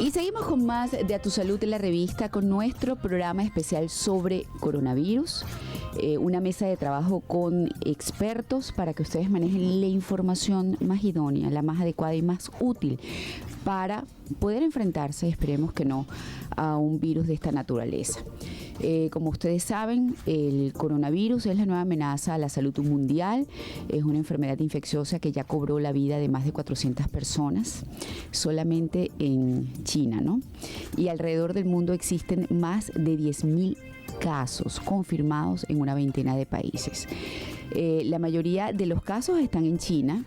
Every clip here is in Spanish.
Y seguimos con más de A Tu Salud de la revista, con nuestro programa especial sobre coronavirus. Una mesa de trabajo con expertos para que ustedes manejen la información más idónea, la más adecuada y más útil para poder enfrentarse, esperemos que no, a un virus de esta naturaleza. Como ustedes saben, el coronavirus es la nueva amenaza a la salud mundial. Es una enfermedad infecciosa que ya cobró la vida de más de 400 personas solamente en China, ¿no? Y alrededor del mundo existen más de 10.000 casos confirmados en una veintena de países. La mayoría de los casos están en China,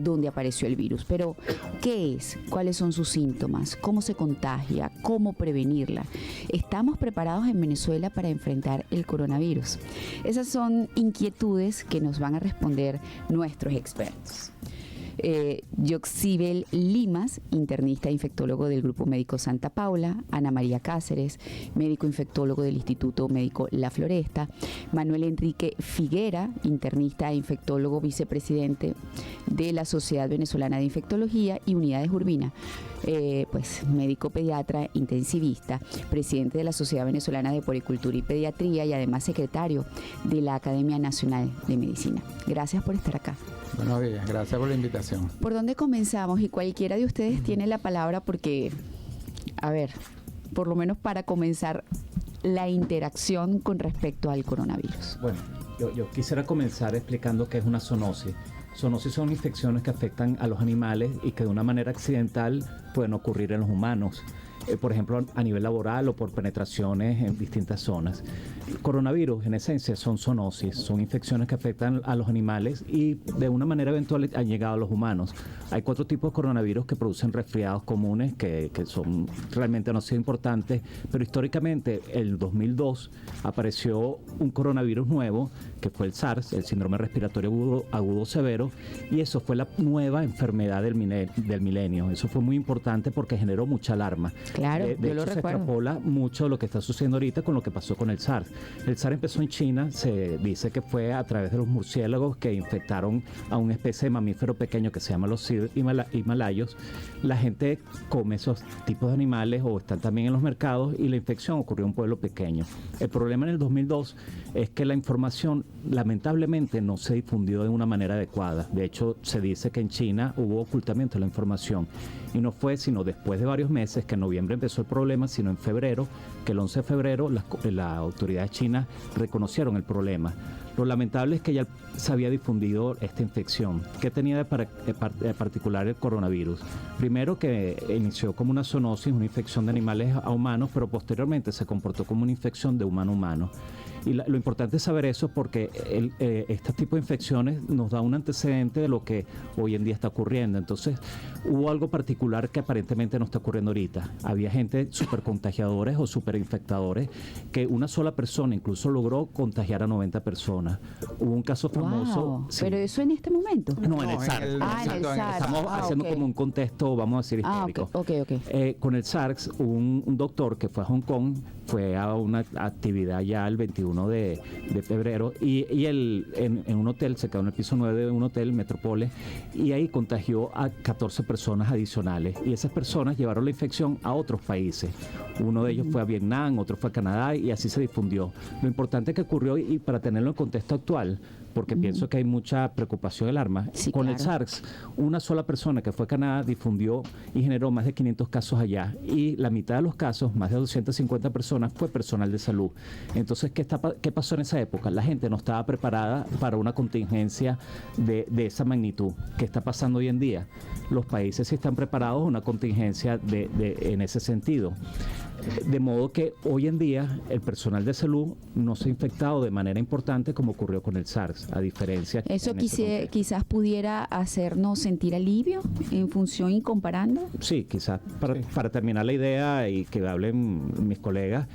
donde apareció el virus. Pero, ¿qué es? ¿Cuáles son sus síntomas? ¿Cómo se contagia? ¿Cómo prevenirla? ¿Estamos preparados en Venezuela para enfrentar el coronavirus? Esas son inquietudes que nos van a responder nuestros expertos. Yoxibel Limas, internista e infectólogo del Grupo Médico Santa Paula; Ana María Cáceres, médico infectólogo del Instituto Médico La Floresta; Manuel Enrique Figuera, internista e infectólogo, vicepresidente de la Sociedad Venezolana de Infectología y Unidades Urbina; médico pediatra intensivista, presidente de la Sociedad Venezolana de Puericultura y Pediatría y además secretario de la Academia Nacional de Medicina. Gracias por estar acá. Buenos días, gracias por la invitación. ¿Por dónde comenzamos? Y cualquiera de ustedes tiene la palabra porque, a ver, por lo menos para comenzar la interacción con respecto al coronavirus. Bueno, yo quisiera comenzar explicando qué es una zoonosis. Zoonosis son infecciones que afectan a los animales y que de una manera accidental pueden ocurrir en los humanos. Por ejemplo, a nivel laboral o por penetraciones en distintas zonas. Coronavirus, en esencia, son zoonosis, son infecciones que afectan a los animales y de una manera eventual han llegado a los humanos. Hay 4 tipos de coronavirus que producen resfriados comunes que son realmente no han sido importantes, pero históricamente, en el 2002, apareció un coronavirus nuevo, que fue el SARS, el síndrome respiratorio agudo severo, y eso fue la nueva enfermedad del milenio. Eso fue muy importante porque generó mucha alarma. Claro, de yo hecho, lo se recuerdo. extrapola mucho lo que está sucediendo ahorita con lo que pasó con el SARS. El SARS empezó en China, se dice que fue a través de los murciélagos que infectaron a una especie de mamífero pequeño que se llama los himalayos. La gente come esos tipos de animales o están también en los mercados y la infección ocurrió en un pueblo pequeño. El problema en el 2002 es que la información lamentablemente no se difundió de una manera adecuada. De hecho, se dice que en China hubo ocultamiento de la información y no fue sino después de varios meses, que en noviembre empezó el problema, sino en febrero, que el 11 de febrero las autoridades chinas reconocieron el problema. Lo lamentable es que ya se había difundido esta infección. ¿Qué tenía de particular el coronavirus? Primero, que inició como una zoonosis, una infección de animales a humanos, pero posteriormente se comportó como una infección de humano a humano. Y lo importante es saber eso porque este tipo de infecciones nos da un antecedente de lo que hoy en día está ocurriendo. Entonces, hubo algo particular que aparentemente no está ocurriendo ahorita. Había gente supercontagiadores o superinfectadores que una sola persona incluso logró contagiar a 90 personas. Hubo un caso famoso. Wow, sí. pero eso en este momento. No, en el SARS. en el SARS. Estamos haciendo ok. como un contexto, vamos a decir, histórico. Ok. Con el SARS, un doctor que fue a Hong Kong, fue a una actividad ya el 21 de febrero y él en un hotel, se quedó en el piso 9 de un hotel, Metropole, y ahí contagió a 14 personas adicionales. Y esas personas llevaron la infección a otros países. Uno de ellos fue a Vietnam, otro fue a Canadá y así se difundió. Lo importante que ocurrió, y para tenerlo en contexto actual, porque pienso que hay mucha preocupación y alarma. Sí, con claro. el SARS, una sola persona que fue a Canadá difundió y generó más de 500 casos allá. Y la mitad de los casos, más de 250 personas, fue personal de salud. Entonces, ¿qué pasó en esa época? La gente no estaba preparada para una contingencia de esa magnitud. ¿Qué está pasando hoy en día? Los países sí están preparados a una contingencia en ese sentido. De modo que hoy en día el personal de salud no se ha infectado de manera importante como ocurrió con el SARS, a diferencia. ¿Eso en ese contexto. quizás pudiera hacernos sentir alivio en función y comparando? Sí, quizás para terminar la idea y que hablen mis colegas,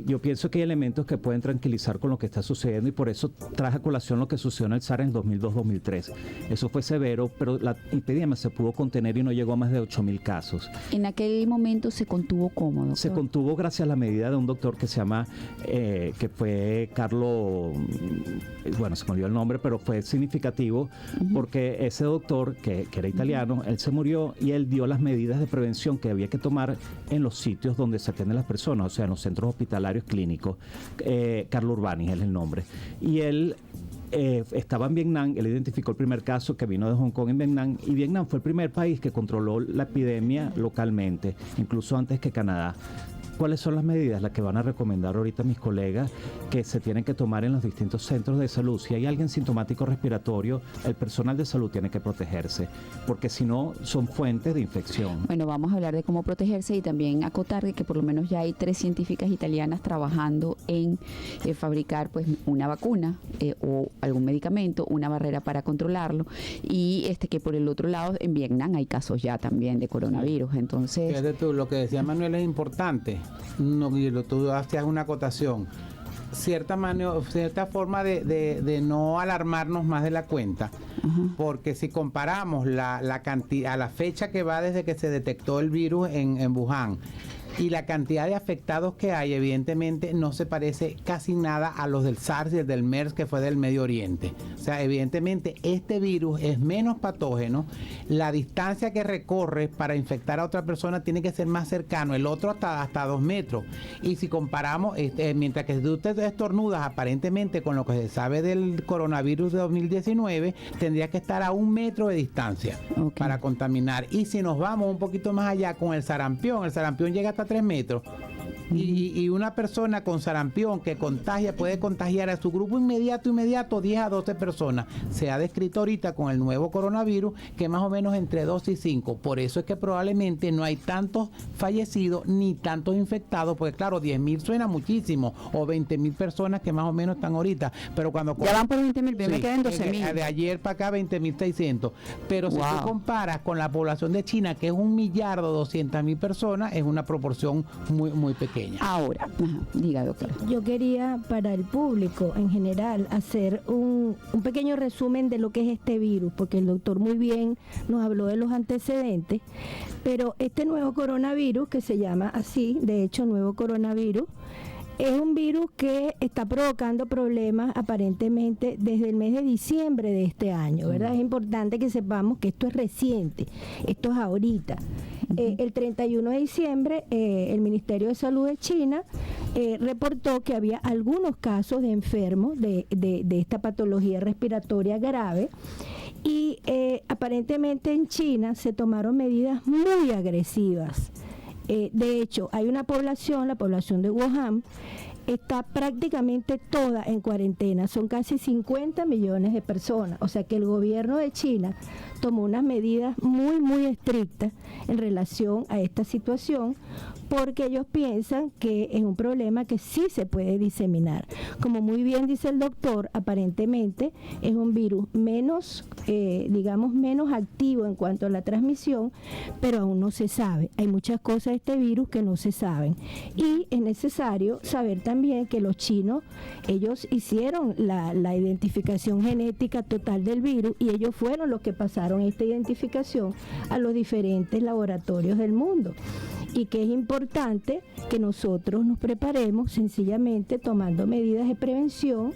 yo pienso que hay elementos que pueden tranquilizar con lo que está sucediendo y por eso traje a colación lo que sucedió en el SARS en 2002-2003. Eso fue severo, pero la epidemia se pudo contener y no llegó a más de 8.000 casos. En aquel momento se contuvo cómodo. doctor? Se contuvo gracias a la medida de un doctor que se llama, que fue Carlo, bueno, se me olvidó el nombre, pero fue significativo porque ese doctor, que era italiano, él se murió y él dio las medidas de prevención que había que tomar en los sitios donde se atienden las personas, o sea, en los centros hospitalarios clínicos. Carlo Urbani es el nombre. Y él estaba en Vietnam, él identificó el primer caso que vino de Hong Kong en Vietnam, y Vietnam fue el primer país que controló la epidemia localmente, incluso antes que Canadá. ¿Cuáles son las medidas las que van a recomendar ahorita mis colegas que se tienen que tomar en los distintos centros de salud? Si hay alguien sintomático respiratorio, el personal de salud tiene que protegerse, porque si no, son fuentes de infección. Bueno, vamos a hablar de cómo protegerse y también acotar que por lo menos ya hay 3 científicas italianas trabajando en fabricar pues una vacuna o algún medicamento, una barrera para controlarlo, y que por el otro lado en Vietnam hay casos ya también de coronavirus. Entonces, fíjate tú, lo que decía Manuel es importante. No, y tú hacías una acotación. Cierta forma de no alarmarnos más de la cuenta, porque si comparamos la cantidad, a la fecha que va desde que se detectó el virus en Wuhan, y la cantidad de afectados que hay, evidentemente no se parece casi nada a los del SARS y el del MERS, que fue del Medio Oriente. O sea, evidentemente este virus es menos patógeno, la distancia que recorre para infectar a otra persona tiene que ser más cercano, el otro hasta 2 metros. Y si comparamos, mientras que tú te estornudas aparentemente con lo que se sabe del coronavirus de 2019, tendría que estar a 1 metro de distancia para contaminar. Y si nos vamos un poquito más allá con el sarampión llega hasta 3 metros. Y una persona con sarampión que puede contagiar a su grupo inmediato 10 a 12 personas. Se ha descrito ahorita con el nuevo coronavirus que más o menos entre 2 y 5. Por eso es que probablemente no hay tantos fallecidos ni tantos infectados, porque claro, 10.000 suena muchísimo, o 20.000 personas que más o menos están ahorita. Pero cuando ya van por 20.000, me quedan 12.000. De ayer para acá 20.600. Pero si tú comparas con la población de China, que es 1.200.000 personas, es una proporción muy, muy pequeña. Ahora, diga, doctora. Yo quería para el público en general hacer un pequeño resumen de lo que es este virus, porque el doctor muy bien nos habló de los antecedentes, pero este nuevo coronavirus, que se llama así, de hecho nuevo coronavirus, es un virus que está provocando problemas aparentemente desde el mes de diciembre de este año, ¿verdad? Es importante que sepamos que esto es reciente, esto es ahorita. El 31 de diciembre, el Ministerio de Salud de China reportó que había algunos casos de enfermos de esta patología respiratoria grave, y aparentemente en China se tomaron medidas muy agresivas. De hecho, hay una población, la población de Wuhan, está prácticamente toda en cuarentena. Son casi 50 millones de personas. O sea que el gobierno de China tomó unas medidas muy, muy estrictas en relación a esta situación, porque ellos piensan que es un problema que sí se puede diseminar. Como muy bien dice el doctor, aparentemente es un virus menos, menos activo en cuanto a la transmisión, pero aún no se sabe. Hay muchas cosas de este virus que no se saben. Y es necesario saber también que los chinos, ellos hicieron la identificación genética total del virus, y ellos fueron los que pasaron esta identificación a los diferentes laboratorios del mundo. Y que es importante que nosotros nos preparemos sencillamente tomando medidas de prevención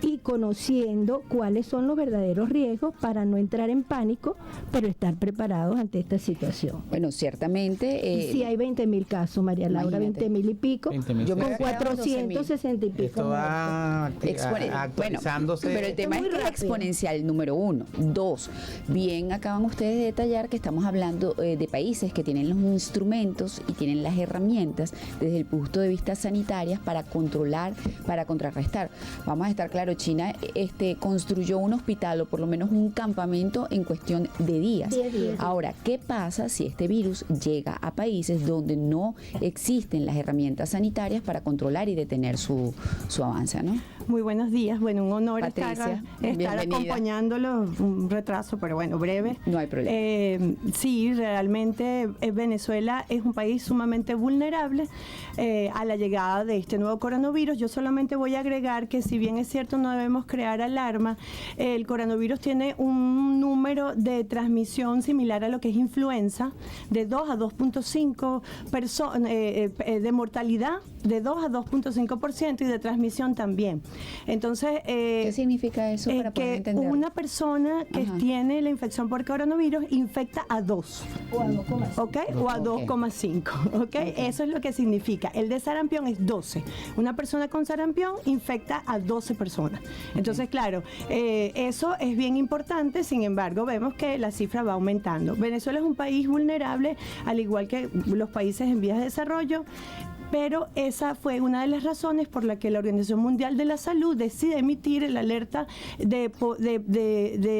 y conociendo cuáles son los verdaderos riesgos para no entrar en pánico, pero estar preparados ante esta situación. Bueno, ciertamente... y si hay 20.000 casos, María Laura, 20.000 y pico, 20.000. yo con 460 y pico. Esto va actualizándose. Bueno, pero el tema es que es exponencial, número 1. 2, bien acaban ustedes de detallar que estamos hablando de países que tienen los instrumentos y tienen las herramientas desde el punto de vista sanitarias para controlar, para contrarrestar. Vamos a estar claros, China construyó un hospital o por lo menos un campamento en cuestión de días. 10 días. Ahora, ¿qué pasa si este virus llega a países donde no existen las herramientas sanitarias para controlar y detener su avance, ¿no? Muy buenos días. Bueno, un honor Patricia, estar acompañándolo, un retraso, pero bueno, breve. No hay problema. Sí, realmente Venezuela es un país sumamente vulnerable a la llegada de este nuevo coronavirus. Yo solamente voy a agregar que si bien es cierto no debemos crear alarma. El coronavirus tiene un número de transmisión similar a lo que es influenza, de 2 a 2.5 de mortalidad, de 2 a 2.5% y de transmisión también. Entonces, ¿qué significa eso para poder que entenderlo? una persona que tiene la infección por coronavirus infecta a 2. O a 2,5. ¿Ok? O a 2,5. ¿Ok? Eso es lo que significa. El de sarampión es 12. Una persona con sarampión infecta a 12 personas. Entonces, claro, eso es bien importante. Sin embargo, vemos que la cifra va aumentando. Venezuela es un país vulnerable, al igual que los países en vías de desarrollo. Pero esa fue una de las razones por la que la Organización Mundial de la Salud decide emitir el alerta de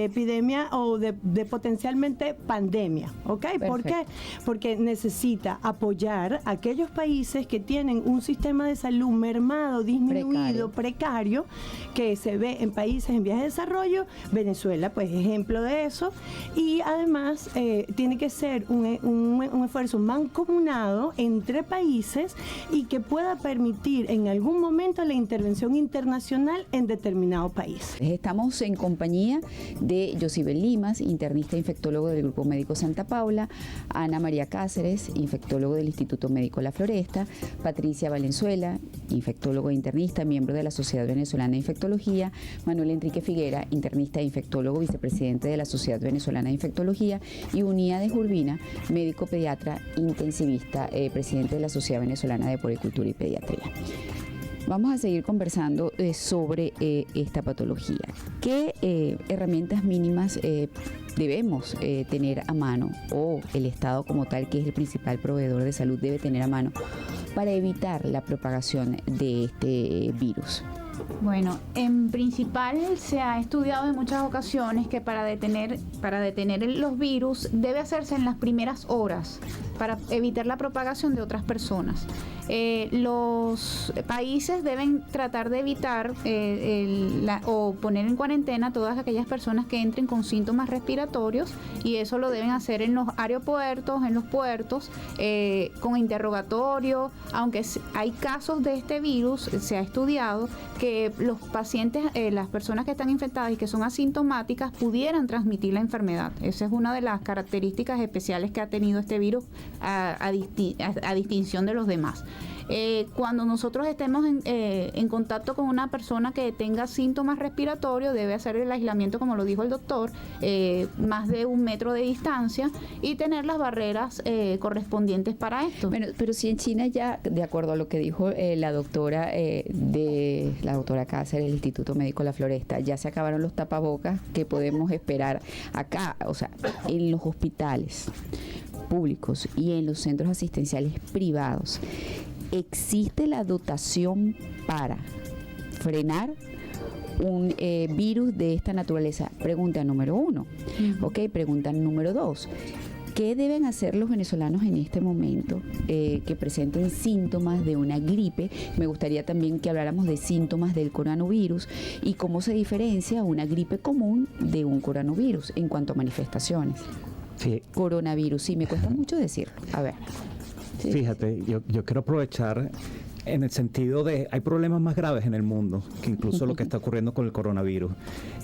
epidemia o de potencialmente pandemia. ¿Ok? ¿Por qué? Porque necesita apoyar a aquellos países que tienen un sistema de salud mermado, disminuido, precario, que se ve en países en vías de desarrollo. Venezuela, pues, ejemplo de eso. Y además tiene que ser un esfuerzo mancomunado entre países y que pueda permitir en algún momento la intervención internacional en determinado país. Estamos en compañía de Yosibel Limas, internista e infectólogo del Grupo Médico Santa Paula, Ana María Cáceres, infectólogo del Instituto Médico La Floresta, Patricia Valenzuela, infectólogo e internista, miembro de la Sociedad Venezolana de Infectología, Manuel Enrique Figuera, internista e infectólogo, vicepresidente de la Sociedad Venezolana de Infectología, y Uníades Urbina, médico pediatra intensivista, presidente de la Sociedad Venezolana de Puericultura y Pediatría. Vamos a seguir conversando sobre esta patología. ¿Qué herramientas mínimas debemos tener a mano, o el Estado como tal, que es el principal proveedor de salud, debe tener a mano para evitar la propagación de este virus? Bueno, en principal se ha estudiado en muchas ocasiones que para detener los virus debe hacerse en las primeras horas para evitar la propagación de otras personas. Los países deben tratar de evitar o poner en cuarentena a todas aquellas personas que entren con síntomas respiratorios, y eso lo deben hacer en los aeropuertos, en los puertos, con interrogatorio. Aunque hay casos de este virus, se ha estudiado que los pacientes, las personas que están infectadas y que son asintomáticas, pudieran transmitir la enfermedad. Esa es una de las características especiales que ha tenido este virus a distinción de los demás. Cuando nosotros estemos en contacto con una persona que tenga síntomas respiratorios, debe hacer el aislamiento, como lo dijo el doctor, más de 1 metro de distancia, y tener las barreras correspondientes para esto. Bueno, pero si en China ya, de acuerdo a lo que dijo la doctora Cáceres del Instituto Médico La Floresta, ya se acabaron los tapabocas, ¿qué podemos esperar acá? O sea, en los hospitales públicos y en los centros asistenciales privados, ¿existe la dotación para frenar un virus de esta naturaleza? Pregunta número 1. Ok, pregunta número 2. ¿Qué deben hacer los venezolanos en este momento que presenten síntomas de una gripe? Me gustaría también que habláramos de síntomas del coronavirus y cómo se diferencia una gripe común de un coronavirus en cuanto a manifestaciones. Sí. Coronavirus, sí, me cuesta mucho decirlo. A ver. Sí. Fíjate, yo quiero aprovechar en el sentido de, hay problemas más graves en el mundo que incluso lo que está ocurriendo con el coronavirus.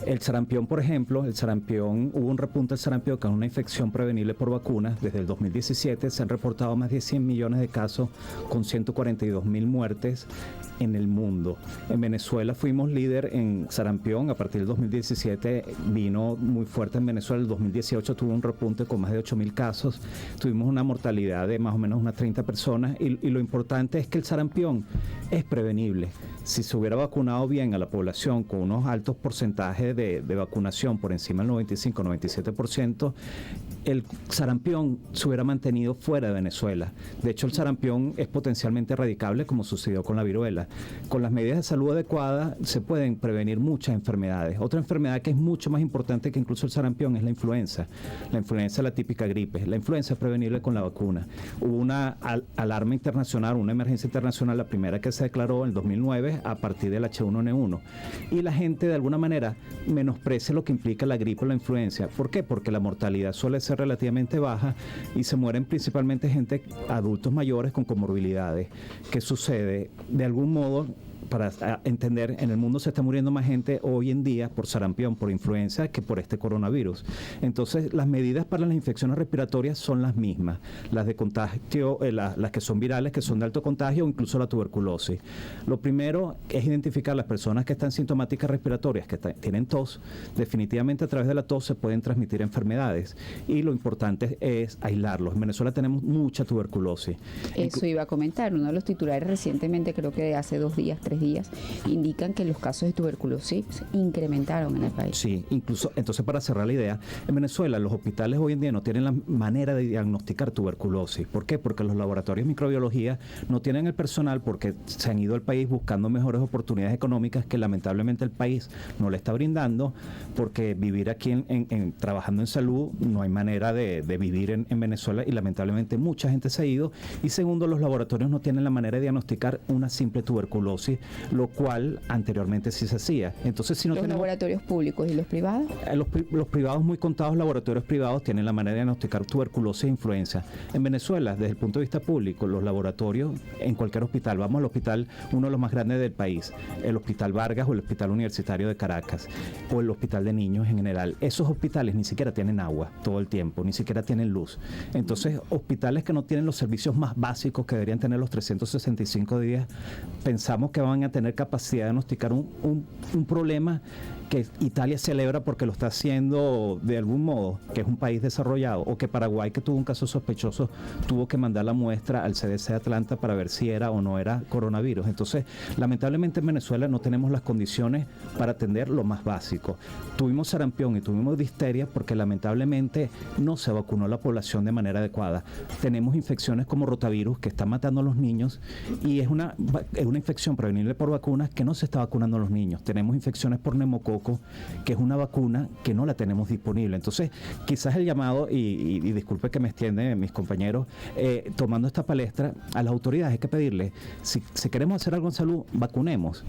El sarampión, por ejemplo, hubo un repunte del sarampión, que es una infección prevenible por vacunas. Desde el 2017 se han reportado más de 100 millones de casos con 142.000 muertes en el mundo. En Venezuela fuimos líder en sarampión. A partir del 2017 vino muy fuerte en Venezuela. El 2018 tuvo un repunte con más de 8.000 casos. Tuvimos una mortalidad de más o menos unas 30 personas. Y lo importante es que el sarampión es prevenible. Si se hubiera vacunado bien a la población con unos altos porcentajes de vacunación por encima del 95-97%, el sarampión se hubiera mantenido fuera de Venezuela. De hecho, el sarampión es potencialmente erradicable, como sucedió con la viruela. Con las medidas de salud adecuadas se pueden prevenir muchas enfermedades. Otra enfermedad que es mucho más importante que incluso el sarampión es la influenza. La influenza es la típica gripe. La influenza es prevenible con la vacuna. Hubo una alarma internacional, una emergencia internacional, la primera que se declaró en el 2009 a partir del H1N1. Y la gente, de alguna manera, menosprecia lo que implica la gripe o la influenza. ¿Por qué? Porque la mortalidad suele ser relativamente baja y se mueren principalmente adultos mayores con comorbilidades. ¿Qué sucede? De algún modo, entender, en el mundo se está muriendo más gente hoy en día por sarampión, por influenza, que por este coronavirus. Entonces, las medidas para las infecciones respiratorias son las mismas, las de contagio, las que son virales, que son de alto contagio, o incluso la tuberculosis. Lo primero es identificar las personas que están sintomáticas respiratorias, que tienen tos. Definitivamente a través de la tos se pueden transmitir enfermedades y lo importante es aislarlos. En Venezuela tenemos mucha tuberculosis. Eso iba a comentar. Uno de los titulares recientemente, creo que de hace 2 días, 3 días, indican que los casos de tuberculosis incrementaron en el país. Sí, incluso, entonces para cerrar la idea, en Venezuela los hospitales hoy en día no tienen la manera de diagnosticar tuberculosis. ¿Por qué? Porque los laboratorios de microbiología no tienen el personal porque se han ido al país buscando mejores oportunidades económicas que lamentablemente el país no le está brindando, porque vivir aquí trabajando en salud no hay manera de vivir en Venezuela y lamentablemente mucha gente se ha ido. Y segundo, los laboratorios no tienen la manera de diagnosticar una simple tuberculosis, lo cual anteriormente sí se hacía. Entonces, si no ¿Los laboratorios públicos y los privados? Los privados, muy contados laboratorios privados tienen la manera de diagnosticar tuberculosis e influenza. En Venezuela, desde el punto de vista público, los laboratorios en cualquier hospital, vamos al hospital, uno de los más grandes del país, el Hospital Vargas o el Hospital Universitario de Caracas, o el Hospital de Niños en general, esos hospitales ni siquiera tienen agua todo el tiempo, ni siquiera tienen luz. Entonces, hospitales que no tienen los servicios más básicos que deberían tener los 365 días, pensamos que van a tener capacidad de diagnosticar un problema que Italia celebra porque lo está haciendo de algún modo, que es un país desarrollado, o que Paraguay, que tuvo un caso sospechoso, tuvo que mandar la muestra al CDC de Atlanta para ver si era o no era coronavirus. Entonces, lamentablemente en Venezuela no tenemos las condiciones para atender lo más básico. Tuvimos sarampión y tuvimos difteria porque lamentablemente no se vacunó la población de manera adecuada. Tenemos infecciones como rotavirus que están matando a los niños y es una infección prevenible por vacunas que no se está vacunando a los niños. Tenemos infecciones por neumococo, que es una vacuna que no la tenemos disponible. Entonces, quizás el llamado, y disculpe que me extiende mis compañeros, tomando esta palestra, a las autoridades hay que pedirle, si queremos hacer algo en salud, vacunemos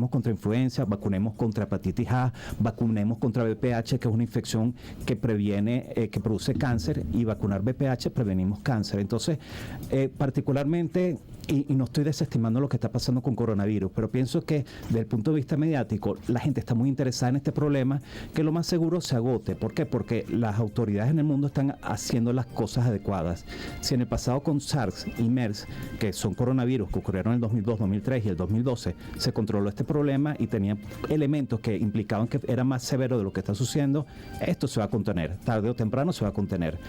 contra influenza, vacunemos contra hepatitis A, vacunemos contra VPH, que es una infección que previene, que produce cáncer, y vacunar VPH prevenimos cáncer. Entonces, particularmente, y no estoy desestimando lo que está pasando con coronavirus, pero pienso que desde el punto de vista mediático la gente está muy interesada en este problema, que lo más seguro se agote. ¿Por qué? Porque las autoridades en el mundo están haciendo las cosas adecuadas. Si en el pasado con SARS y MERS, que son coronavirus que ocurrieron en el 2002, 2003 y el 2012, se controló este problema y tenía elementos que implicaban que era más severo de lo que está sucediendo, esto se va a contener, tarde o temprano se va a contener.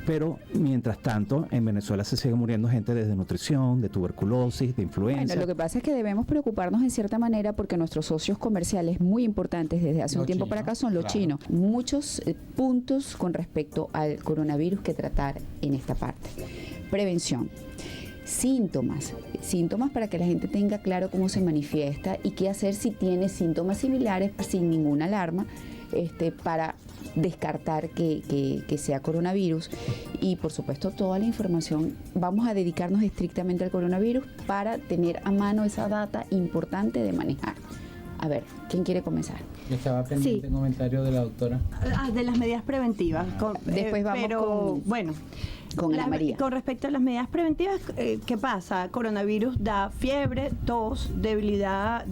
Pero mientras tanto, en Venezuela se sigue muriendo gente de desnutrición, de tuberculosis, de influenza. Bueno, lo que pasa es que debemos preocuparnos en cierta manera porque nuestros socios comerciales muy importantes desde hace un tiempo para acá son los chinos. Muchos puntos con respecto al coronavirus que tratar en esta parte. Prevención. Síntomas para que la gente tenga claro cómo se manifiesta y qué hacer si tiene síntomas similares sin ninguna alarma, para descartar que sea coronavirus. Y por supuesto toda la información, vamos a dedicarnos estrictamente al coronavirus para tener a mano esa data importante de manejar. A ver, ¿quién quiere comenzar? Yo estaba pendiente un comentario de la doctora. De las medidas preventivas. Después vamos con Ana María. Con respecto a las medidas preventivas, ¿qué pasa? Coronavirus da fiebre, tos, debilidad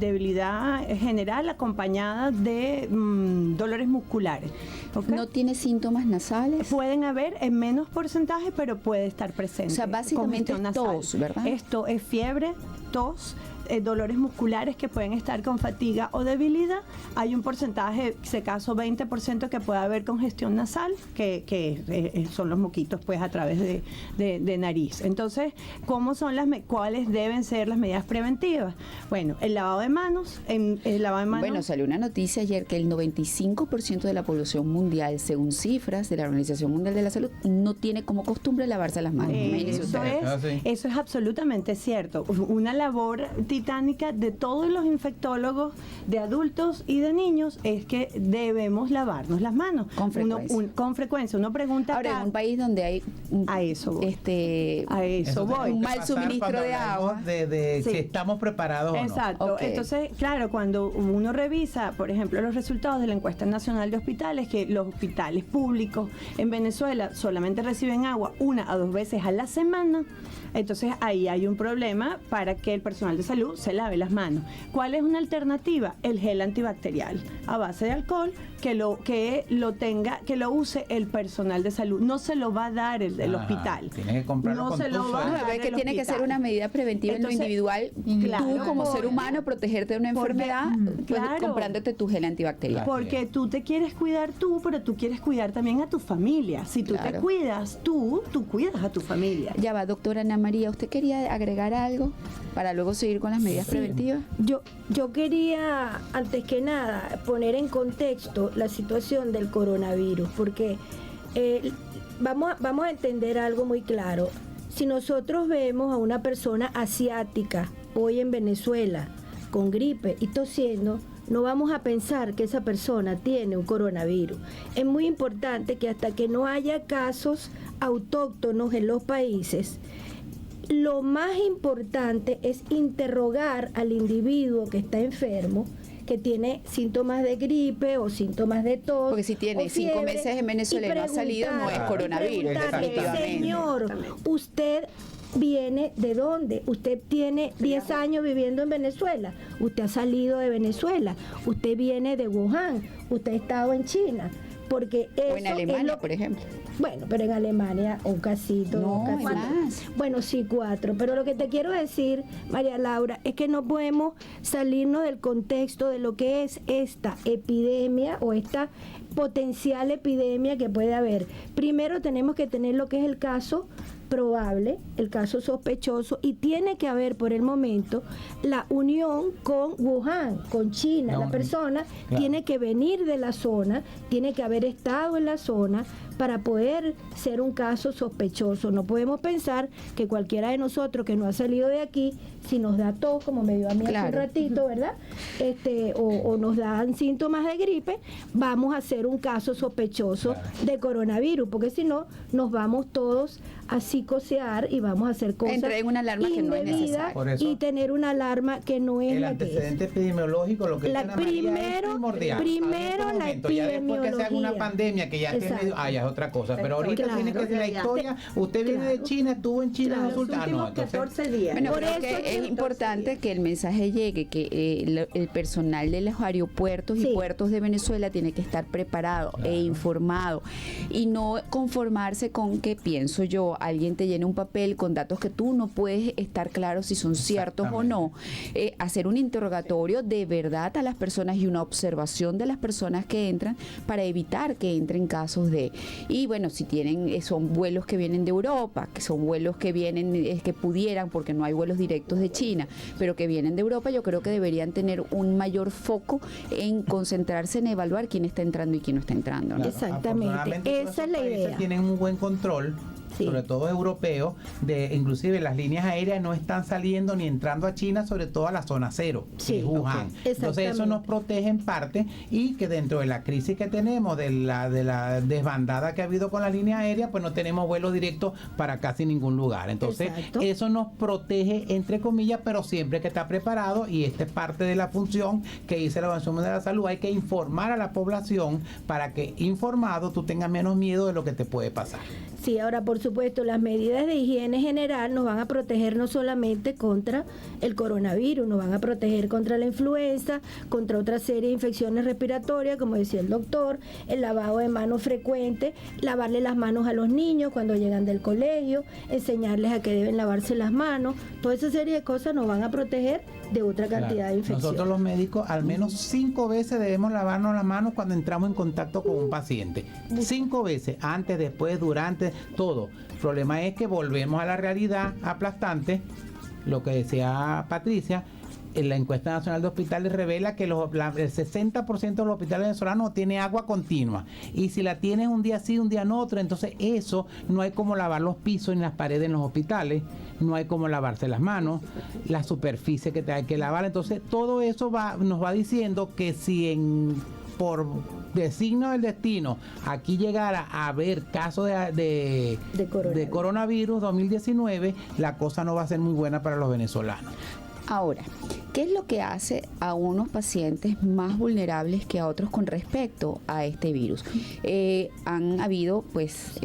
general acompañada de dolores musculares. ¿Okay? ¿No tiene síntomas nasales? Pueden haber en menos porcentaje, pero puede estar presente. O sea, básicamente es tos, ¿verdad? Esto es fiebre, tos, dolores musculares que pueden estar con fatiga o debilidad. Hay un porcentaje, si acaso 20%, que puede haber congestión nasal, que son los moquitos pues a través de nariz. Entonces, ¿cuáles deben ser las medidas preventivas? Bueno, el lavado de manos. Bueno, salió una noticia ayer que el 95% de la población mundial, según cifras de la Organización Mundial de la Salud, no tiene como costumbre lavarse las manos. Eso es absolutamente cierto. Una labor titánica de todos los infectólogos, de adultos y de niños, es que debemos lavarnos las manos con frecuencia. Con frecuencia. Uno pregunta ahora, en un país donde hay un mal suministro de agua, de si estamos preparados. Exacto. O no. Okay. Entonces, claro, cuando uno revisa, por ejemplo, los resultados de la encuesta nacional de hospitales, que los hospitales públicos en Venezuela solamente reciben agua 1 a 2 veces a la semana, entonces ahí hay un problema para que el personal de salud estornudo, se lave las manos. ¿Cuál es una alternativa? El gel antibacterial a base de alcohol que lo use el personal de salud. No se lo va a dar el del hospital. Tienes que comprarlo no con se tu lo va a sueldo. dar Ver que el tiene que hospital. ser una medida preventiva en lo Entonces, individual. claro, Tú como ser humano protegerte de una porque- enfermedad, pues, claro. comprándote tu gel antibacterial. Porque tú te quieres cuidar tú, pero tú quieres cuidar también a tu familia. Si tú te Claro. cuidas tú cuidas a tu familia. Ya va, doctora Ana María, ¿usted quería agregar algo para luego seguir con las medidas preventivas? Yo quería, antes que nada, poner en contexto la situación del coronavirus, porque vamos a entender algo muy claro. Si nosotros vemos a una persona asiática hoy en Venezuela con gripe y tosiendo, no vamos a pensar que esa persona tiene un coronavirus. Es muy importante que hasta que no haya casos autóctonos en los países, lo más importante es interrogar al individuo que está enfermo, que tiene síntomas de gripe o síntomas de tos. Porque si tiene o 5 fiebre, meses en Venezuela y no ha salido, no es preguntar, coronavirus, y preguntarle, definitivamente. señor, usted viene de dónde? Usted tiene 10 años viviendo en Venezuela, usted ha salido de Venezuela, usted viene de Wuhan, usted ha estado en China, porque eso O en Alemania, es por ejemplo. Bueno, pero en Alemania un casito, No, dos casitos. más. Bueno, sí, 4. Pero lo que te quiero decir, María Laura, es que no podemos salirnos del contexto de lo que es esta epidemia o esta potencial epidemia que puede haber. Primero tenemos que tener lo que es el caso probable, el caso sospechoso, y tiene que haber por el momento la unión con Wuhan, con China. No, la persona claro. tiene que venir de la zona, tiene que haber estado en la zona para poder ser un caso sospechoso. No podemos pensar que cualquiera de nosotros que no ha salido de aquí, si nos da tos, como me dio a mí hace Claro. un ratito, ¿verdad? O nos dan síntomas de gripe, vamos a hacer un caso sospechoso de coronavirus, porque si no, nos vamos todos a psicosear y vamos a hacer cosas Entrar en una alarma que no es indebidas necesaria. Por eso, y tener una alarma que no es el la que es. antecedente epidemiológico, lo que La dice Ana María, es primero- primordial. primero En este la momento, ya después que se haga una epidemiología. pandemia que ya esté Exacto. medio, ya es otra cosa, pero ahorita Claro. tiene que ser la historia. Usted viene de Claro. China, estuvo en China, Claro. no resulta. Los últimos entonces, 14 días. Bueno, Por creo eso que es es que importante que el mensaje llegue, que el personal de los aeropuertos y Sí. puertos de Venezuela tiene que estar preparado e informado y no conformarse con que, pienso yo, alguien te llene un papel con datos que tú no puedes estar claro si son ciertos o no. Hacer un interrogatorio de verdad a las personas y una observación de las personas que entran para evitar que entren casos de... Y bueno, si tienen, son vuelos que vienen de Europa, que son vuelos que vienen, que pudieran, porque no hay vuelos directos de China, pero que vienen de Europa, yo creo que deberían tener un mayor foco en concentrarse en evaluar quién está entrando y quién no está entrando, ¿no? claro, Exactamente, afortunadamente, todos esa es esos la países idea. tienen un buen control. Sí. Sobre todo europeos, de inclusive las líneas aéreas no están saliendo ni entrando a China, sobre todo a la zona cero, Sí, que es Wuhan. ok. Entonces eso Exactamente. nos protege en parte, y que dentro de la crisis que tenemos, de la desbandada que ha habido con las líneas aéreas, pues no tenemos vuelos directos para casi ningún lugar. Entonces Exacto. eso nos protege entre comillas, pero siempre que está preparado, y esta es parte de la función que dice la Organización Mundial de la Salud, hay que informar a la población para que informado tú tengas menos miedo de lo que te puede pasar. Sí, ahora por supuesto las medidas de higiene general nos van a proteger no solamente contra el coronavirus, nos van a proteger contra la influenza, contra otra serie de infecciones respiratorias, como decía el doctor, el lavado de manos frecuente, lavarle las manos a los niños cuando llegan del colegio, enseñarles a que deben lavarse las manos, toda esa serie de cosas nos van a proteger de otra cantidad Claro. de infecciones. Nosotros los médicos al menos 5 veces debemos lavarnos las manos cuando entramos en contacto con un paciente. 5 veces, antes, después, durante, todo. El problema es que volvemos a la realidad aplastante, lo que decía Patricia. En la encuesta nacional de hospitales revela que el 60% de los hospitales venezolanos no tiene agua continua, y si la tienes un día sí, un día no otro, entonces eso no hay como lavar los pisos ni las paredes en los hospitales, no hay como lavarse las manos, la superficie que te hay que lavar. Entonces todo eso nos va diciendo que si por designo del destino aquí llegara a haber casos de coronavirus 2019, la cosa no va a ser muy buena para los venezolanos. Ahora, ¿qué es lo que hace a unos pacientes más vulnerables que a otros con respecto a este virus? Han habido pues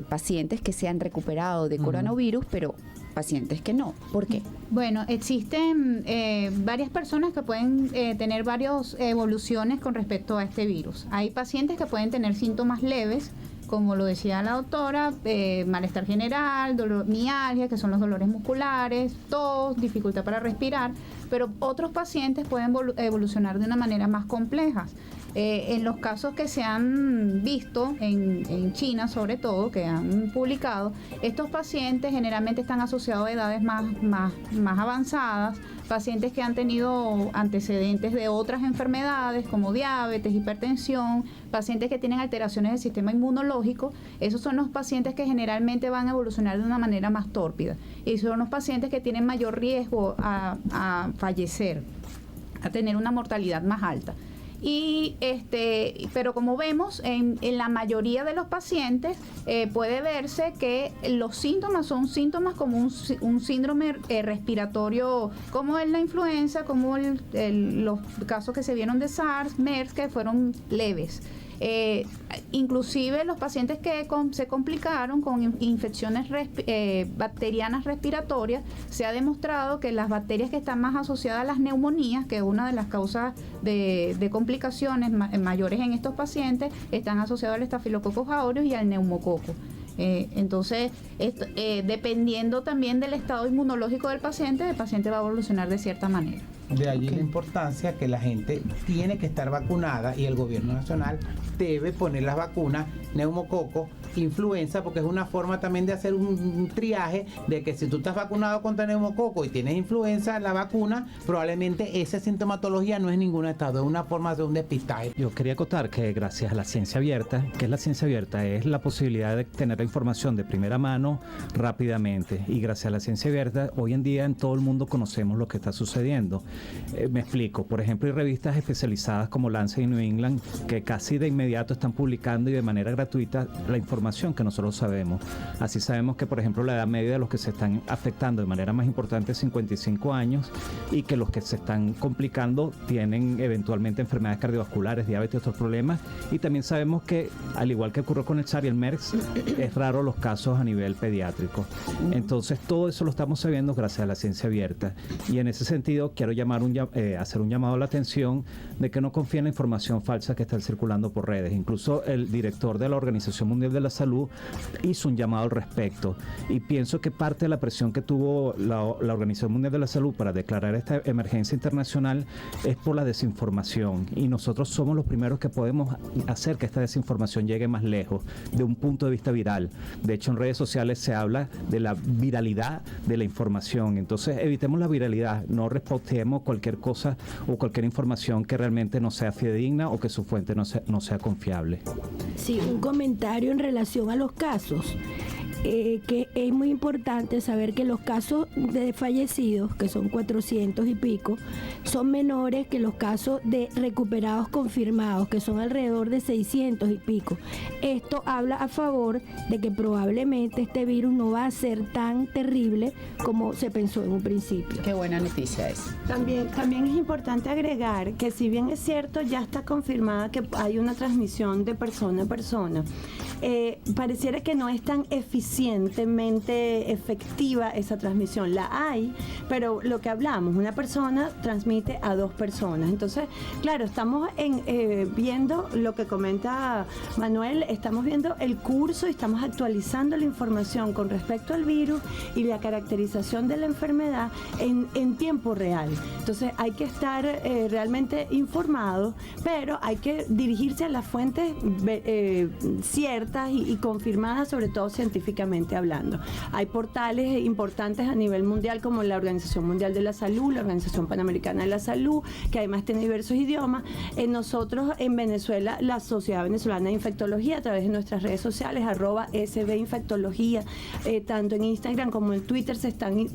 pacientes que se han recuperado de coronavirus, pero pacientes que no. ¿Por qué? Bueno, existen varias personas que pueden tener varias evoluciones con respecto a este virus. Hay pacientes que pueden tener síntomas leves, como lo decía la doctora, malestar general, mialgia, que son los dolores musculares, tos, dificultad para respirar, pero otros pacientes pueden evolucionar de una manera más compleja. En los casos que se han visto en China, sobre todo, que han publicado, estos pacientes generalmente están asociados a edades más avanzadas, pacientes que han tenido antecedentes de otras enfermedades como diabetes, hipertensión, pacientes que tienen alteraciones del sistema inmunológico. Esos son los pacientes que generalmente van a evolucionar de una manera más tórpida y son los pacientes que tienen mayor riesgo a fallecer, a tener una mortalidad más alta. Pero como vemos, en la mayoría de los pacientes puede verse que los síntomas son síntomas como un síndrome respiratorio, como es la influenza, como los casos que se vieron de SARS, MERS, que fueron leves. Inclusive los pacientes que se complicaron con infecciones bacterianas respiratorias, se ha demostrado que las bacterias que están más asociadas a las neumonías, que es una de las causas de complicaciones mayores en estos pacientes, están asociadas al Staphylococcus aureus y al neumococo. Entonces, dependiendo también del estado inmunológico del paciente, el paciente va a evolucionar de cierta manera. De allí la importancia que la gente tiene que estar vacunada y el gobierno nacional debe poner las vacunas neumococo, influenza, porque es una forma también de hacer un triaje de que si tú estás vacunado contra neumococo y tienes influenza, la vacuna, probablemente esa sintomatología no es ningún estado, es una forma de un despistaje. Yo quería acotar que gracias a la ciencia abierta, ¿qué es la ciencia abierta? Es la posibilidad de tener la información de primera mano rápidamente, y gracias a la ciencia abierta, hoy en día en todo el mundo conocemos lo que está sucediendo. Me explico, por ejemplo, hay revistas especializadas como Lancet y New England que casi de inmediato están publicando y de manera gratuita la información que nosotros sabemos. Así sabemos que, por ejemplo, la edad media de los que se están afectando de manera más importante es 55 años y que los que se están complicando tienen eventualmente enfermedades cardiovasculares, diabetes y otros problemas. Y también sabemos que, al igual que ocurrió con el SARS y el MERS, es raro los casos a nivel pediátrico. Entonces, todo eso lo estamos sabiendo gracias a la ciencia abierta. Y en ese sentido, quiero hacer un llamado a la atención de que no confíen en la información falsa que está circulando por redes. Incluso el director de la Organización Mundial de la Salud hizo un llamado al respecto, y pienso que parte de la presión que tuvo la Organización Mundial de la Salud para declarar esta emergencia internacional es por la desinformación, y nosotros somos los primeros que podemos hacer que esta desinformación llegue más lejos de un punto de vista viral. De hecho, en redes sociales se habla de la viralidad de la información. Entonces, evitemos la viralidad, no reposteemos cualquier cosa o cualquier información que realmente no sea fidedigna o que su fuente no sea confiable. Sí, un comentario en relación a los casos. Que es muy importante saber que los casos de fallecidos, que son 400 y pico, son menores que los casos de recuperados confirmados, que son alrededor de 600 y pico. Esto habla a favor de que probablemente este virus no va a ser tan terrible como se pensó en un principio. Qué buena noticia es. También es importante agregar que, si bien es cierto, ya está confirmada que hay una transmisión de persona a persona, pareciera que no es tan eficientemente efectiva esa transmisión. La hay, pero lo que hablamos, una persona transmite a dos personas. Entonces, claro, estamos viendo lo que comenta Manuel, estamos viendo el curso y estamos actualizando la información con respecto al virus y la caracterización de la enfermedad en tiempo real. Entonces, hay que estar realmente informados, pero hay que dirigirse a las fuentes ciertas y confirmadas, sobre todo científicamente hablando. Hay portales importantes a nivel mundial como la Organización Mundial de la Salud, la Organización Panamericana de la Salud, que además tiene diversos idiomas. Nosotros en Venezuela, la Sociedad Venezolana de Infectología, a través de nuestras redes sociales, @SBInfectología, tanto en Instagram como en Twitter, se están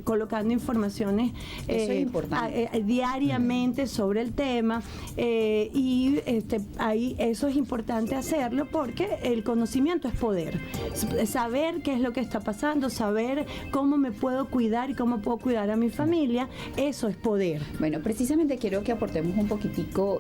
colocando informaciones diariamente sobre el tema, y eso es importante hacerlo porque el conocimiento es poder. Saber qué es lo que está pasando, saber cómo me puedo cuidar y cómo puedo cuidar a mi familia, eso es poder. Bueno, precisamente quiero que aportemos un poquitico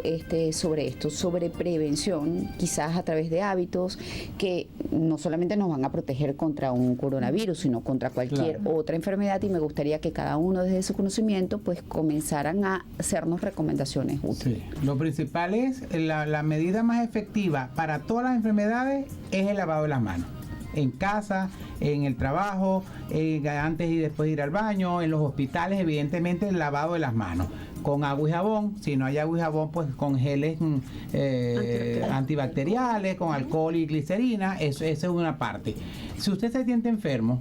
sobre esto, sobre prevención, quizás a través de hábitos que no solamente nos van a proteger contra un coronavirus, sino contra cualquier otra enfermedad, y me gustaría que cada uno desde su conocimiento pues comenzaran a hacernos recomendaciones útiles. Sí. Lo principal es la medida más efectiva para todas las enfermedades es el lavado de las manos. En casa, en el trabajo, antes y después de ir al baño, en los hospitales, evidentemente el lavado de las manos. Con agua y jabón, si no hay agua y jabón, pues con geles antibacteriales, con alcohol y glicerina, esa es una parte. Si usted se siente enfermo,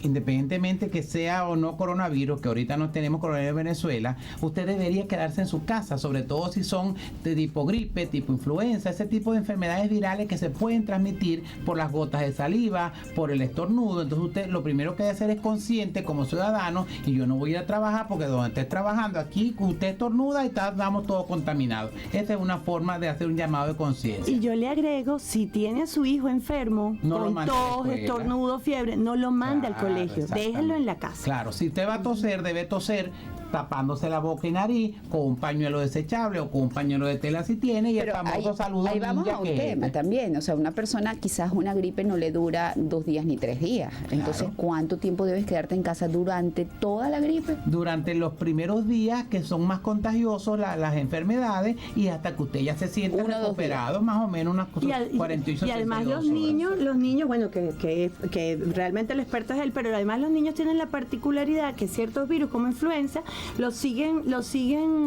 independientemente que sea o no coronavirus, que ahorita no tenemos coronavirus en Venezuela, usted debería quedarse en su casa, sobre todo si son de tipo gripe, tipo influenza, ese tipo de enfermedades virales que se pueden transmitir por las gotas de saliva, por el estornudo. Entonces usted lo primero que debe hacer es consciente como ciudadano, y yo no voy a ir a trabajar porque donde esté trabajando aquí, usted estornuda y estamos todos contaminados. Esa es una forma de hacer un llamado de conciencia. Y yo le agrego, si tiene a su hijo enfermo, con tos, estornudo, fiebre, no lo mande al colegio, déjelo en la casa. Claro, si usted va a toser, debe toser tapándose la boca y nariz con un pañuelo desechable o con un pañuelo de tela si tiene, y pero el famoso saludo ahí vamos a un tema también, o sea, una persona, quizás una gripe no le dura 2 días ni 3 días, entonces ¿cuánto tiempo debes quedarte en casa durante toda la gripe? Durante los primeros días, que son más contagiosos las enfermedades, y hasta que usted ya se sienta recuperado, más o menos unas 48 y además los niños, bueno, que realmente el experto es él, pero además los niños tienen la particularidad que ciertos virus como influenza los siguen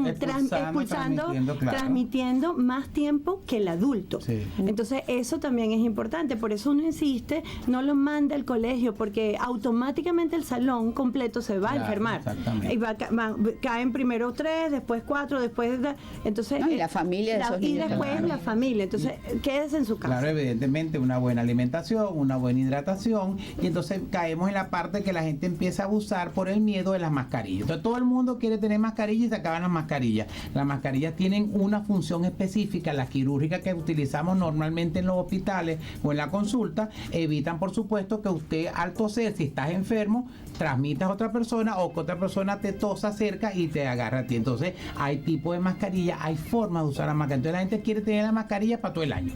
expulsando, transmitiendo más tiempo que el adulto. Sí. Entonces eso también es importante, por eso uno insiste, no los manda al colegio, porque automáticamente el salón completo se va a enfermar. Y caen primero 3, después 4, después entonces y la familia de esos niños, y después la familia, entonces quédese en su casa. Claro, evidentemente una buena alimentación, una buena hidratación, y entonces caemos en la parte que la gente empieza a abusar por el miedo de las mascarillas. Entonces todo el mundo quiere tener mascarilla y se acaban las mascarillas. Las mascarillas tienen una función específica, la quirúrgica que utilizamos normalmente en los hospitales o en la consulta, evitan por supuesto que usted al toser, si estás enfermo, transmitas a otra persona o que otra persona te tosa cerca y te agarra a ti. Entonces hay tipo de mascarilla, hay formas de usar la mascarilla. Entonces la gente quiere tener la mascarilla para todo el año.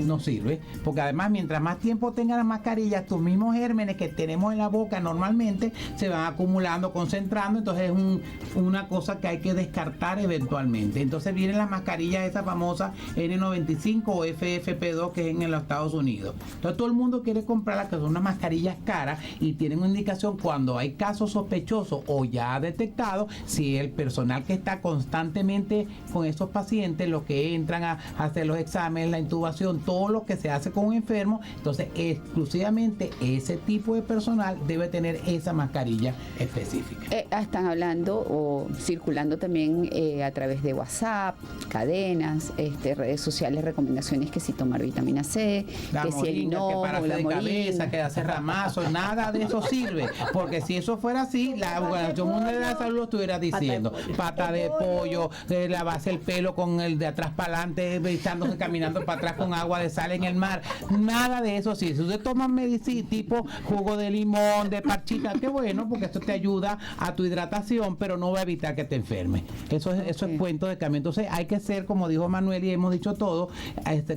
No sirve, porque además mientras más tiempo tenga la mascarilla, tus mismos gérmenes que tenemos en la boca normalmente se van acumulando, concentrando, entonces es una cosa que hay que descartar eventualmente. Entonces vienen las mascarillas esa famosa N95 o FFP2 que es en los Estados Unidos. Entonces todo el mundo quiere comprarlas, que son unas mascarillas caras y tienen una indicación cuando hay casos sospechosos o ya detectados, si el personal que está constantemente con esos pacientes, los que entran a hacer los exámenes, la intubación, todo lo que se hace con un enfermo, entonces exclusivamente ese tipo de personal debe tener esa mascarilla específica. Están hablando o circulando también a través de WhatsApp, cadenas, redes sociales, recomendaciones que si tomar vitamina C, que si el hinojo, que pararse de cabeza, que hacer ramazos, nada de eso sirve, porque si eso fuera así, la Organización Mundial de la Salud lo estuviera diciendo, pata de pollo, lavarse el pelo con el de atrás para adelante, echándose caminando para atrás con agua de sal en el mar, nada de eso sí. Si usted toma medicina tipo jugo de limón, de parchita, qué bueno, porque esto te ayuda a tu hidratación, pero no va a evitar que te enfermes. Eso es cuento de cambio. Entonces hay que ser, como dijo Manuel y hemos dicho todo,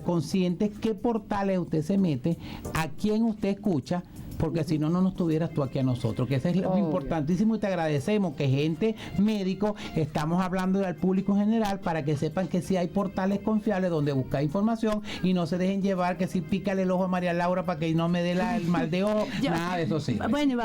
conscientes qué portales usted se mete, a quién usted escucha, porque si no, no nos tuvieras tú aquí a nosotros, que eso es lo importantísimo, y te agradecemos que gente médico, estamos hablando al público en general para que sepan que sí hay portales confiables donde buscar información y no se dejen llevar que si pícale el ojo a María Laura para que no me dé el mal de ojo, nada de eso sí. Bueno,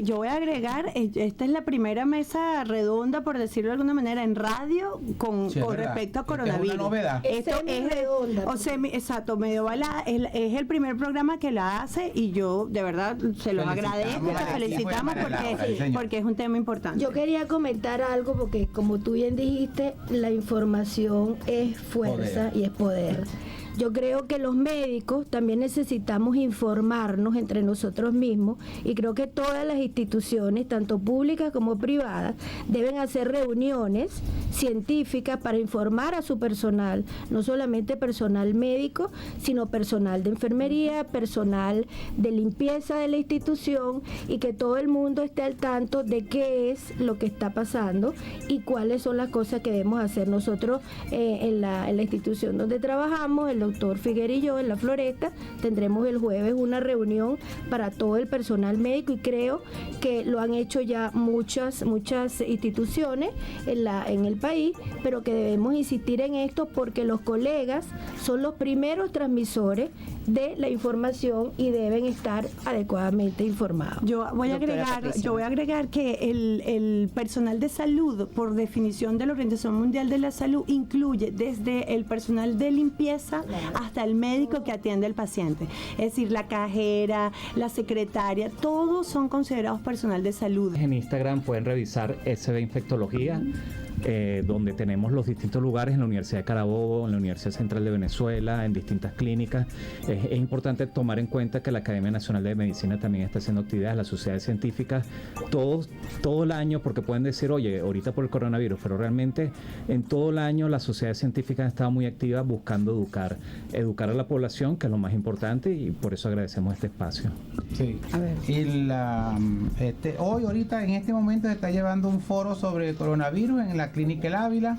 yo voy a agregar, esta es la primera mesa redonda, por decirlo de alguna manera, en radio con respecto a coronavirus. Es una novedad. Esto es redonda. Exacto, medio balada, es el primer programa que la hace y yo de verdad se los agradezco, te felicitamos porque es un tema importante. Yo quería comentar algo porque como tú bien dijiste, la información es fuerza y es poder. Yo creo que los médicos también necesitamos informarnos entre nosotros mismos y creo que todas las instituciones, tanto públicas como privadas, deben hacer reuniones científicas para informar a su personal, no solamente personal médico, sino personal de enfermería, personal de limpieza de la institución, y que todo el mundo esté al tanto de qué es lo que está pasando y cuáles son las cosas que debemos hacer. Nosotros en la institución donde trabajamos, el doctor Figueroa y yo, en La Floresta, tendremos el jueves una reunión para todo el personal médico, y creo que lo han hecho ya muchas instituciones en el país, pero que debemos insistir en esto porque los colegas son los primeros transmisores de la información y deben estar adecuadamente informados. Yo voy a agregar que el personal de salud, por definición de la Organización Mundial de la Salud, incluye desde el personal de limpieza hasta el médico que atiende al paciente. Es decir, la cajera, la secretaria, todos son considerados personal de salud. En Instagram pueden revisar SB Infectología, donde tenemos los distintos lugares en la Universidad de Carabobo, en la Universidad Central de Venezuela, en distintas clínicas. Es importante tomar en cuenta que la Academia Nacional de Medicina también está haciendo actividades, las sociedades científicas, todo el año, porque pueden decir, oye, ahorita por el coronavirus, pero realmente en todo el año las sociedades científicas han estado muy activas buscando educar a la población, que es lo más importante, y por eso agradecemos este espacio. Sí. A ver. Y hoy, ahorita, en este momento se está llevando un foro sobre el coronavirus en la Clínica El Ávila.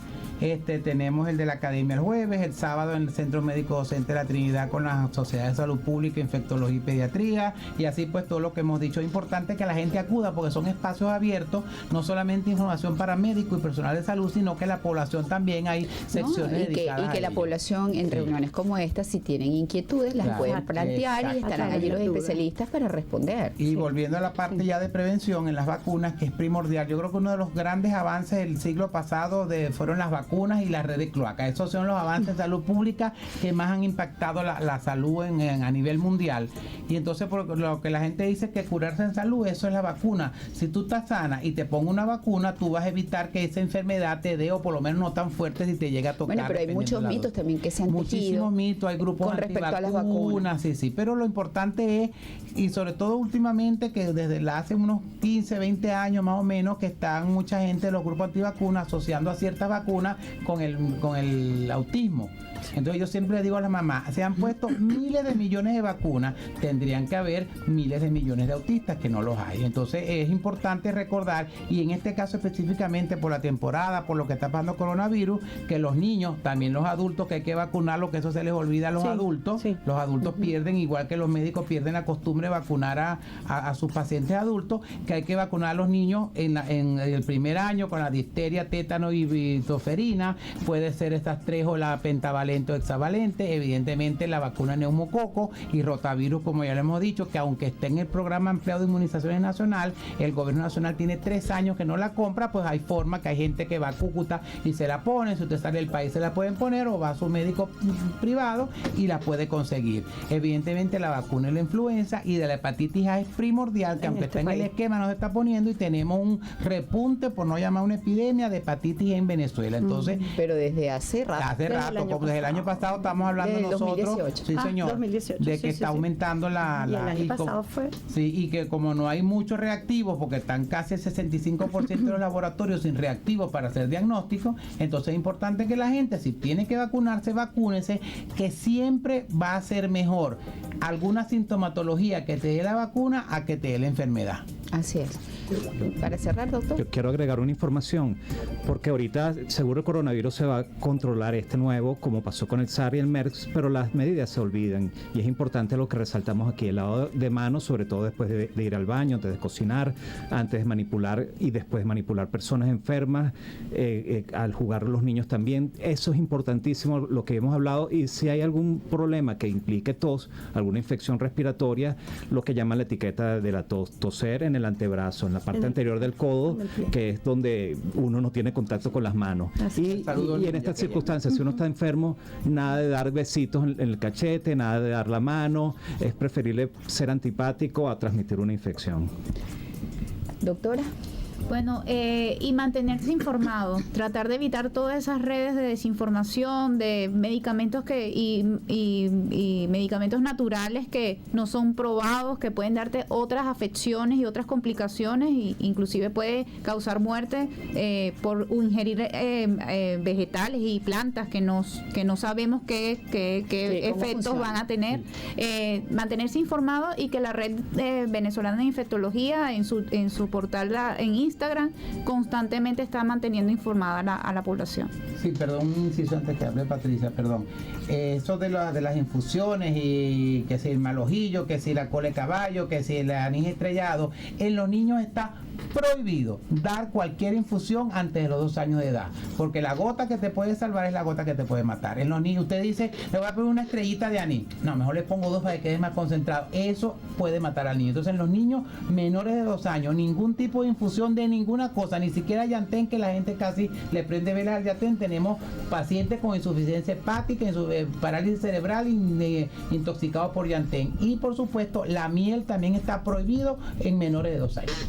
Tenemos el de la Academia el jueves, el sábado en el Centro Médico Docente de la Trinidad con la Sociedad de Salud Pública, Infectología y Pediatría, y así pues todo lo que hemos dicho. Es importante que la gente acuda porque son espacios abiertos, no solamente información para médicos y personal de salud, sino que la población también hay secciones dedicadas. Y que la población en reuniones como esta, si tienen inquietudes, las pueden plantear y estarán allí los especialistas para responder. Y volviendo a la parte ya de prevención en las vacunas, que es primordial, yo creo que uno de los grandes avances del siglo pasado fueron las vacunas y la red de cloaca. Esos son los avances de salud pública que más han impactado la salud a nivel mundial. Y entonces, por lo que la gente dice que curarse en salud, eso es la vacuna. Si tú estás sana y te pongo una vacuna, tú vas a evitar que esa enfermedad te dé, o por lo menos no tan fuerte si te llega a tocar. Bueno, pero hay muchos mitos también que se han tejido. Muchísimos mitos, hay grupos con respecto a las vacunas. Sí, pero lo importante es, y sobre todo últimamente, que desde hace unos 15, 20 años más o menos, que están mucha gente de los grupos antivacunas asociando a ciertas vacunas con el autismo. Entonces yo siempre le digo a las mamás, se han puesto miles de millones de vacunas, tendrían que haber miles de millones de autistas, que no los hay. Entonces es importante recordar, y en este caso específicamente por la temporada, por lo que está pasando coronavirus, que los niños, también los adultos, que hay que vacunarlos, que eso se les olvida a los adultos. Sí. Los adultos pierden, igual que los médicos pierden la costumbre de vacunar a sus pacientes adultos, que hay que vacunar a los niños en el primer año con la difteria, tétano y toferina. Puede ser estas tres, o la pentavalente o hexavalente, evidentemente la vacuna neumococo y rotavirus, como ya le hemos dicho, que aunque esté en el programa ampliado de inmunizaciones nacional, el gobierno nacional tiene 3 años que no la compra, pues hay forma que hay gente que va a Cúcuta y se la pone. Si usted sale del país se la pueden poner, o va a su médico privado y la puede conseguir. Evidentemente la vacuna de la influenza y de la hepatitis A es primordial, que aunque está en el esquema no se está poniendo, y tenemos un repunte, por no llamar una epidemia, de hepatitis en Venezuela. Entonces, pero desde hace rato, como desde el año pasado estamos hablando desde nosotros, 2018. Sí, señor, 2018, de que está aumentando y el año pasado fue. Sí, y que como no hay muchos reactivos, porque están casi el 65% de los laboratorios sin reactivos para hacer diagnósticos, entonces es importante que la gente, si tiene que vacunarse, vacúnese, que siempre va a ser mejor alguna sintomatología que te dé la vacuna a que te dé la enfermedad. Así es. Para cerrar, doctor. Yo quiero agregar una información, porque ahorita seguro el coronavirus se va a controlar nuevo, como pasó con el SARS y el MERS, pero las medidas se olvidan, y es importante lo que resaltamos aquí: el lavado de manos, sobre todo después de ir al baño, antes de cocinar, antes de manipular y después de manipular personas enfermas, al jugar los niños también. Eso es importantísimo, lo que hemos hablado. Y si hay algún problema que implique tos, alguna infección respiratoria, lo que llaman la etiqueta de la tos, toser en el antebrazo, en la parte anterior del codo, que es donde uno no tiene contacto con las manos. Y en estas circunstancias, si uno está enfermo, nada de dar besitos en el cachete, nada de dar la mano. Es preferible ser antipático a transmitir una infección. Doctora. Bueno, y mantenerse informado, tratar de evitar todas esas redes de desinformación, de medicamentos y medicamentos naturales que no son probados, que pueden darte otras afecciones y otras complicaciones, e inclusive puede causar muerte por ingerir vegetales y plantas que no sabemos qué efectos van a tener. Mantenerse informado, y que la red venezolana de infectología en su portal en Instagram constantemente está manteniendo informada a la población. Sí, perdón, un inciso antes que hable Patricia, perdón. Eso de las infusiones, y que si el mal ojillo, que si la cola de caballo, que si el anís estrellado, en los niños está prohibido dar cualquier infusión antes de los 2 años de edad, porque la gota que te puede salvar es la gota que te puede matar. En los niños, usted dice, le voy a poner una estrellita de anís, no, mejor le pongo 2 para que quede más concentrado. Eso puede matar al niño. Entonces, en los niños menores de 2 años, ningún tipo de infusión de ninguna cosa, ni siquiera Yantén, que la gente casi le prende velas al Yantén. Tenemos pacientes con insuficiencia hepática, parálisis cerebral, intoxicados por Yantén. Y por supuesto, la miel también está prohibido en menores de 2 años.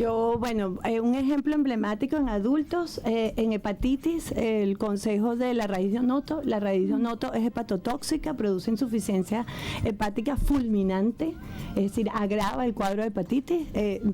Un ejemplo emblemático en adultos, en hepatitis, el consejo de la raíz de onoto. La raíz de onoto es hepatotóxica, produce insuficiencia hepática fulminante, es decir, agrava el cuadro de hepatitis.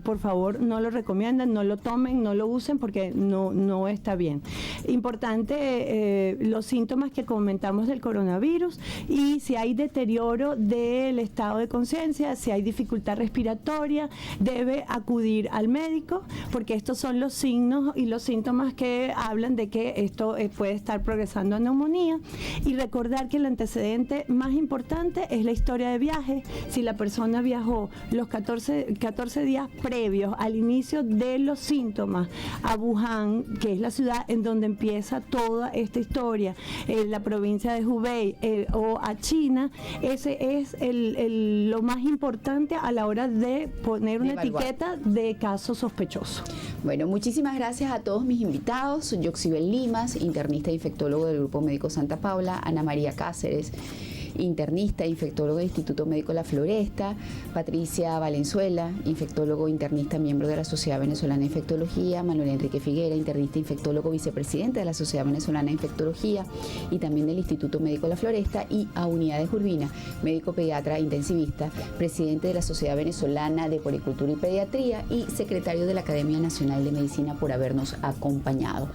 Por favor, no lo recomiendan, no lo tomen, no lo usen, porque no está bien. Importante los síntomas que comentamos del coronavirus, y si hay deterioro del estado de conciencia, si hay dificultad respiratoria, debe acudir al médico, porque estos son los signos y los síntomas que hablan de que esto puede estar progresando a neumonía. Y recordar que el antecedente más importante es la historia de viaje. Si la persona viajó los 14 días previos al inicio de los síntomas a Wuhan, que es la ciudad en donde empieza toda esta historia, la provincia de Hubei, o a China, ese es lo más importante a la hora de poner una etiqueta de caso sospechoso. Bueno, muchísimas gracias a todos mis invitados. Yoxibel Limas, internista e infectólogo del Grupo Médico Santa Paula; Ana María Cáceres, internista e infectólogo del Instituto Médico La Floresta; Patricia Valenzuela, infectólogo internista, miembro de la Sociedad Venezolana de Infectología; Manuel Enrique Figuera, internista, infectólogo, vicepresidente de la Sociedad Venezolana de Infectología y también del Instituto Médico La Floresta; y a Unidades Urbina, médico pediatra intensivista, presidente de la Sociedad Venezolana de Puericultura y Pediatría y secretario de la Academia Nacional de Medicina, por habernos acompañado.